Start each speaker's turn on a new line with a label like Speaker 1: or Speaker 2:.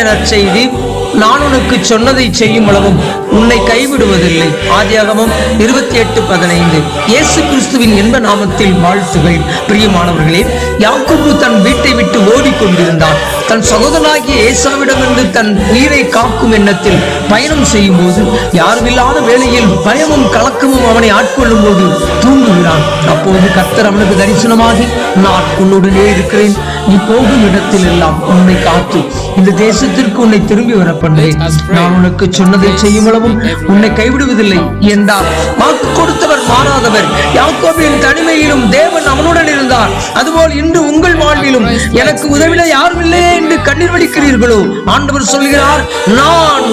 Speaker 1: நற்செய்தி, நான் உனக்கு சொன்னதை செய்யும் அளவும் உன்னை கைவிடுவதில்லை. ஆதியாகமம் 28:15. இயேசு கிறிஸ்துவின் இன்ப நாமத்தில் வாழ்த்துகள். பிரியமானவர்களே, யாக்கோபு தன் வீட்டை விட்டு ஓடிக்கொண்டிருந்தான். தன் சகோதரனாகிய ஏசாவிடமிருந்து தன் உயிரை காக்கும் எண்ணத்தில் பயணம் செய்யும் போது, யாருமில்லாத வேளையில் பயமும் கலக்கமும் அவனை ஆட்கொள்ளும் போது தூங்குகிறான். அப்போது கர்த்தர் அவனுக்கு தரிசனமாகி, நான் உன்னுடனே இருக்கிறேன், நீ போகும் இடத்தில் எல்லாம் உன்னை காத்து இந்த தேசத்திற்கு உன்னை திரும்பி வர பண்ணுவேன், நான் உனக்கு சொன்னதை செய்யும் அளவும் உன்னை கைவிடுவதில்லை என்றார். வாக்கு கொடுத்தவர் மாறாதவர். யாக்கோபின் தனிமையிலும் தேவன் அவனுடன் இருந்தார். அதுபோல் இன்று உங்கள் வாழ்விலும் எனக்கு உதவிட யாரும் இல்லை என்று கண்ணீர் வடிக்கிறீர்களோ, ஆண்டவர் சொல்கிறார், நான்